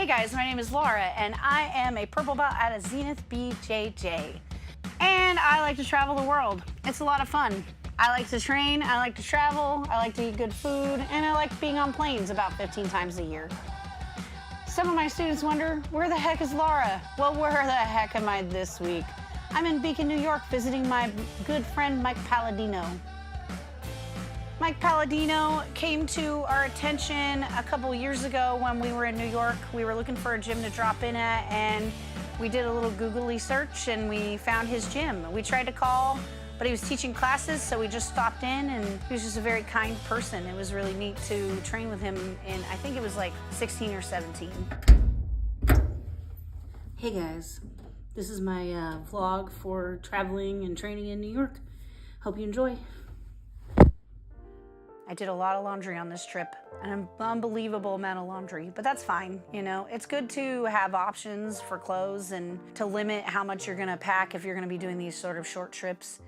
Hey guys, my name is Lara and I am a purple belt at a Zenith BJJ. And I like to travel the world. It's a lot of fun. I like to train, I like to travel, I like to eat good food, and I like being on planes about 15 times a year. Some of my students wonder, where the heck is Lara? Well, where the heck am I this week? I'm in Beacon, New York, visiting my good friend Mike Palladino. Mike Palladino came to our attention a couple years ago when we were in New York. We were looking for a gym to drop in at, and we did a little googly search and we found his gym. We tried to call, but he was teaching classes, so we just stopped in, and he was just a very kind person. It was really neat to train with him in, I think it was like 16 or 17. Hey guys, this is my vlog for traveling and training in New York. Hope you enjoy. I did a lot of laundry on this trip, an unbelievable amount of laundry, but that's fine, you know. It's good to have options for clothes and to limit how much you're gonna pack if you're gonna be doing these sort of short trips.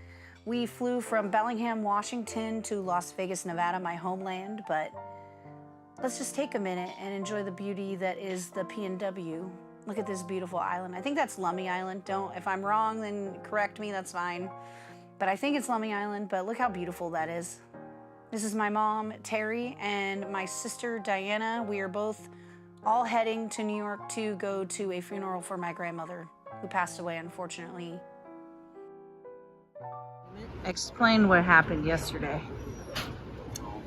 We flew from Bellingham, Washington to Las Vegas, Nevada, my homeland, but let's just take a minute and enjoy the beauty that is the PNW. Look at this beautiful island. I think that's Lummi Island. If I'm wrong, then correct me, that's fine. But I think it's Lummi Island, but look how beautiful that is. This is my mom, Terry, and my sister, Diana. We are both all heading to New York to go to a funeral for my grandmother, who passed away, unfortunately. Explain what happened yesterday.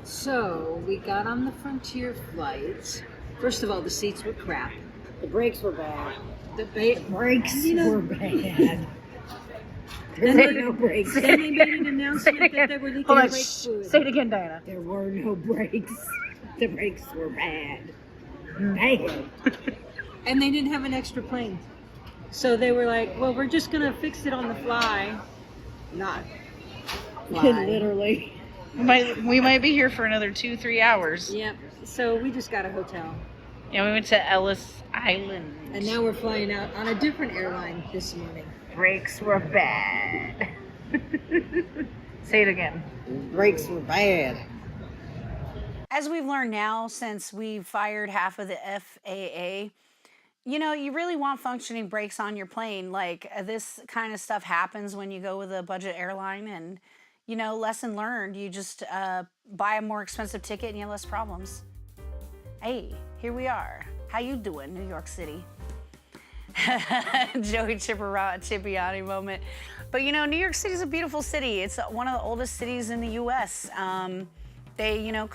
So, we got on the Frontier flight. First of all, the seats were crap. The brakes were bad. The brakes Were bad. There were no brakes. Then they made an announcement that they were leaking brake fluid. Say it again, Diana. There were no brakes. The brakes were bad. Bad. And they didn't have an extra plane. So they were like, well, we're just going to fix it on the fly. Not fly. Literally. We might be here for another 2-3 hours. Yep. So we just got a hotel. Yeah, we went to Ellis Island. And now we're flying out on a different airline this morning. Brakes were bad. Say it again. Brakes were bad. As we've learned now, since we've fired half of the FAA, you know, you really want functioning brakes on your plane. Like, this kind of stuff happens when you go with a budget airline, and, you know, lesson learned, you just buy a more expensive ticket and you have less problems. Hey, here we are. How you doing, New York City? Joey Cipriani moment. But you know, New York City is a beautiful city. It's one of the oldest cities in the U.S. They, you know,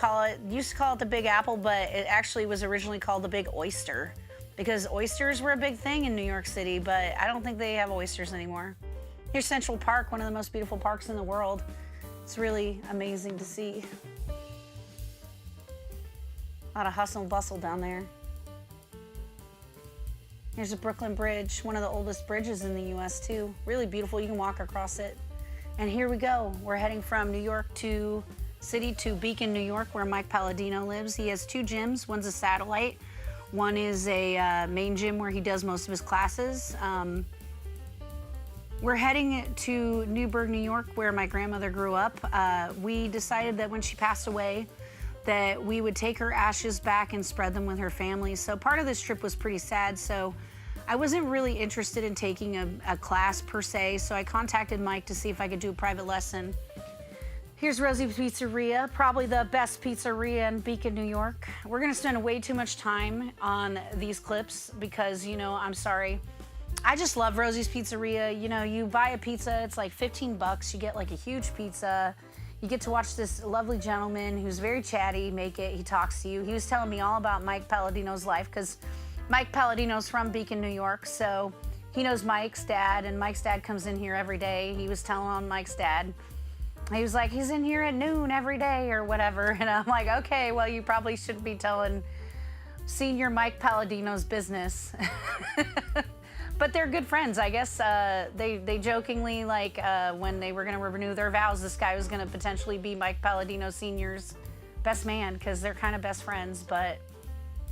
used to call it the Big Apple, but it actually was originally called the Big Oyster because oysters were a big thing in New York City, but I don't think they have oysters anymore. Here's Central Park, one of the most beautiful parks in the world. It's really amazing to see. A lot of hustle and bustle down there. Here's the Brooklyn Bridge, one of the oldest bridges in the U.S. too. Really beautiful, you can walk across it. And here we go. We're heading from New York City to Beacon, New York, where Mike Palladino lives. He has 2 gyms. One's a satellite. One is a main gym where he does most of his classes. We're heading to Newburgh, New York, where my grandmother grew up. We decided that when she passed away, that we would take her ashes back and spread them with her family. So part of this trip was pretty sad, so I wasn't really interested in taking a class per se, so I contacted Mike to see if I could do a private lesson. Here's Rosie's Pizzaria, probably the best pizzeria in Beacon, New York. We're gonna spend way too much time on these clips because, you know, I'm sorry. I just love Rosie's Pizzaria. You know, you buy a pizza, it's like 15 bucks, you get like a huge pizza. You get to watch this lovely gentleman who's very chatty make it. He talks to you. He was telling me all about Mike Palladino's life because Mike Palladino's from Beacon, New York, so he knows Mike's dad, and Mike's dad comes in here every day. He was telling on Mike's dad. He was like, he's in here at noon every day or whatever, and I'm like, okay, well, you probably shouldn't be telling senior Mike Palladino's business. But they're good friends, I guess. They jokingly, like, when they were gonna renew their vows, this guy was gonna potentially be Mike Palladino Sr.'s best man, because they're kind of best friends, but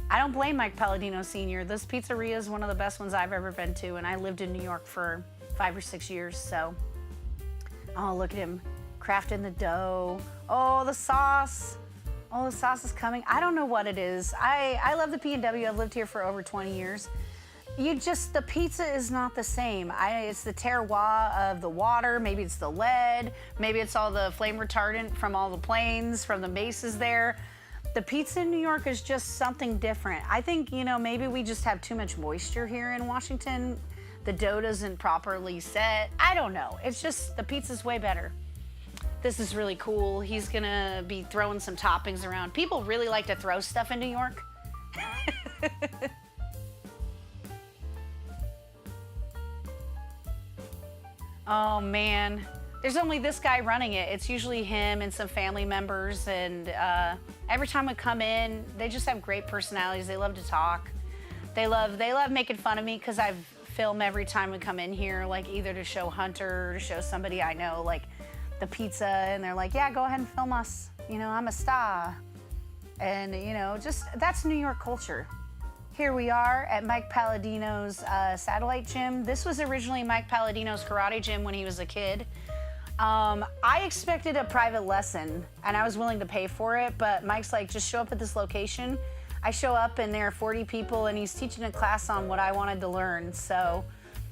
I don't blame Mike Palladino Sr. This pizzeria is one of the best ones I've ever been to, and I lived in New York for 5 or 6 years, so. Oh, look at him crafting the dough. Oh, the sauce. Oh, the sauce is coming. I don't know what it is. I love the P&W. I've lived here for over 20 years. The pizza is not the same. It's the terroir of the water. Maybe it's the lead. Maybe it's all the flame retardant from all the planes, from the bases there. The pizza in New York is just something different. I think, maybe we just have too much moisture here in Washington. The dough doesn't properly set. I don't know. It's just, the pizza's way better. This is really cool. He's gonna be throwing some toppings around. People really like to throw stuff in New York. Oh man, there's only this guy running it. It's usually him and some family members, and every time we come in, they just have great personalities. They love to talk. They love making fun of me because I film every time we come in here, like either to show Hunter or to show somebody I know, like the pizza, and they're like, yeah, go ahead and film us. I'm a star. And just, that's New York culture. Here we are at Mike Palladino's satellite gym. This was originally Mike Palladino's karate gym when he was a kid. I expected a private lesson and I was willing to pay for it, but Mike's like, just show up at this location. I show up and there are 40 people and he's teaching a class on what I wanted to learn. So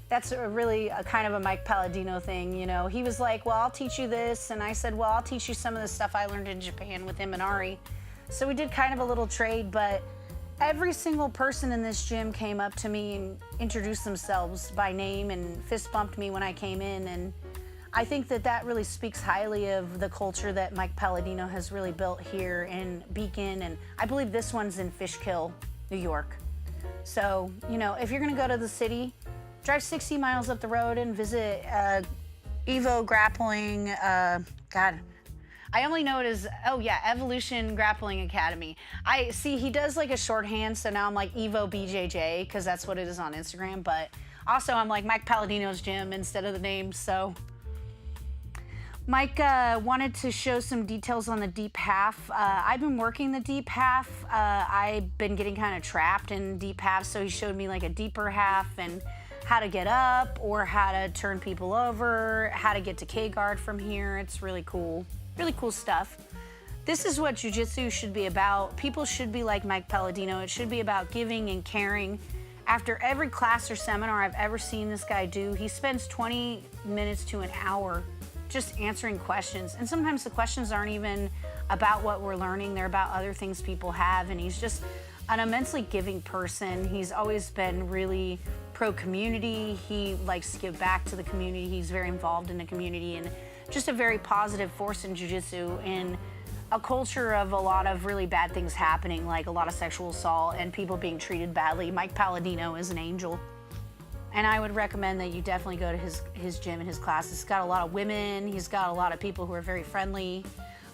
that's really a kind of a Mike Palladino thing. He was like, well, I'll teach you this. And I said, well, I'll teach you some of the stuff I learned in Japan with him and Ari. So we did kind of a little trade, but every single person in this gym came up to me and introduced themselves by name and fist bumped me when I came in. And I think that really speaks highly of the culture that Mike Palladino has really built here in Beacon. And I believe this one's in Fishkill, New York. So, if you're gonna go to the city, drive 60 miles up the road and visit Evo Grappling, I only know it as, Evolution Grappling Academy. I see he does like a shorthand, so now I'm like Evo BJJ, because that's what it is on Instagram, but also I'm like Mike Palladino's gym instead of the name, so. Mike wanted to show some details on the deep half. I've been working the deep half. I've been getting kind of trapped in deep half, so he showed me like a deeper half and how to get up or how to turn people over, how to get to K-guard from here. It's really cool. Really cool stuff. This is what jiu-jitsu should be about. People should be like Mike Palladino. It should be about giving and caring. After every class or seminar I've ever seen this guy do, he spends 20 minutes to an hour just answering questions. And sometimes the questions aren't even about what we're learning. They're about other things people have. And he's just an immensely giving person. He's always been really pro-community. He likes to give back to the community. He's very involved in the community and just a very positive force in jiu-jitsu in a culture of a lot of really bad things happening, like a lot of sexual assault and people being treated badly. Mike Palladino is an angel. And I would recommend that you definitely go to his gym and his classes. He's got a lot of women. He's got a lot of people who are very friendly.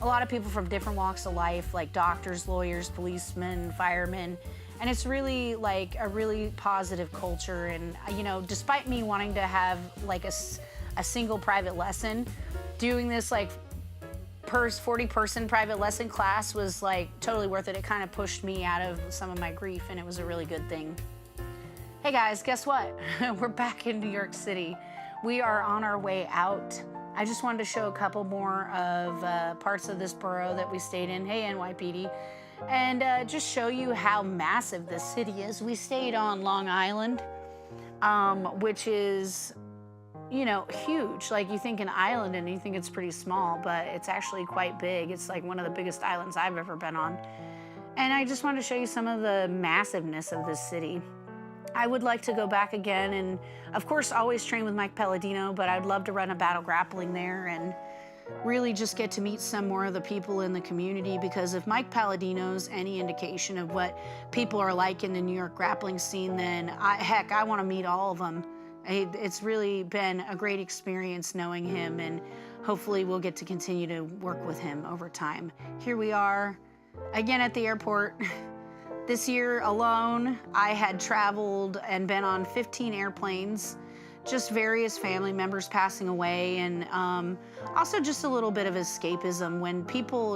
A lot of people from different walks of life, like doctors, lawyers, policemen, firemen. And it's really like a really positive culture. And, despite me wanting to have like a single private lesson, doing this like 40-person private lesson class was like totally worth it. It kind of pushed me out of some of my grief and it was a really good thing. Hey guys, guess what? We're back in New York City. We are on our way out. I just wanted to show a couple more of parts of this borough that we stayed in. Hey NYPD. And just show you how massive this city is. We stayed on Long Island, which is huge. Like you think an island and you think it's pretty small, but it's actually quite big. It's like one of the biggest islands I've ever been on. And I just wanted to show you some of the massiveness of this city. I would like to go back again and of course always train with Mike Palladino, but I'd love to run a battle grappling there and really just get to meet some more of the people in the community, because if Mike Palladino's any indication of what people are like in the New York grappling scene, then I want to meet all of them. It's really been a great experience knowing him, and hopefully we'll get to continue to work with him over time. Here we are again at the airport. This year alone, I had traveled and been on 15 airplanes, just various family members passing away, and also just a little bit of escapism. When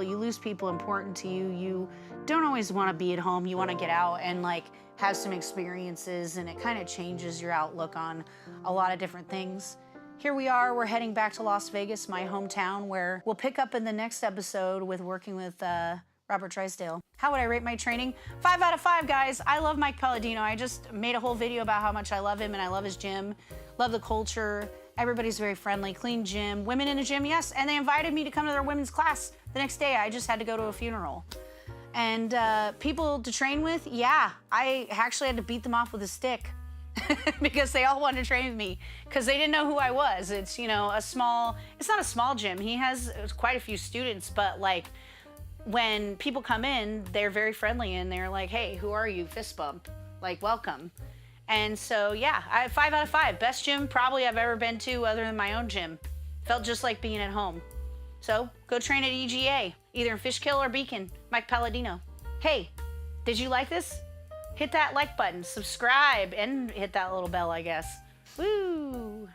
you lose people important to you, you don't always want to be at home. You want to get out and like have some experiences, and it kind of changes your outlook on a lot of different things. Here we are, we're heading back to Las Vegas, my hometown, where we'll pick up in the next episode with working with Robert Drysdale. How would I rate my training? 5 out of 5, guys. I love Mike Palladino. I just made a whole video about how much I love him and I love his gym, love the culture. Everybody's very friendly, clean gym. Women in the gym, yes. And they invited me to come to their women's class the next day. I just had to go to a funeral. And people to train with, yeah. I actually had to beat them off with a stick because they all wanted to train with me because they didn't know who I was. It's, you know, it's not a small gym. He has quite a few students, but like, when people come in, they're very friendly and they're like, hey, who are you? Fist bump, like, welcome. And so, yeah, 5 out of 5. Best gym probably I've ever been to other than my own gym. Felt just like being at home. So go train at EGA, either in Fishkill or Beacon. Mike Palladino. Hey, did you like this? Hit that like button, subscribe, and hit that little bell, I guess. Woo!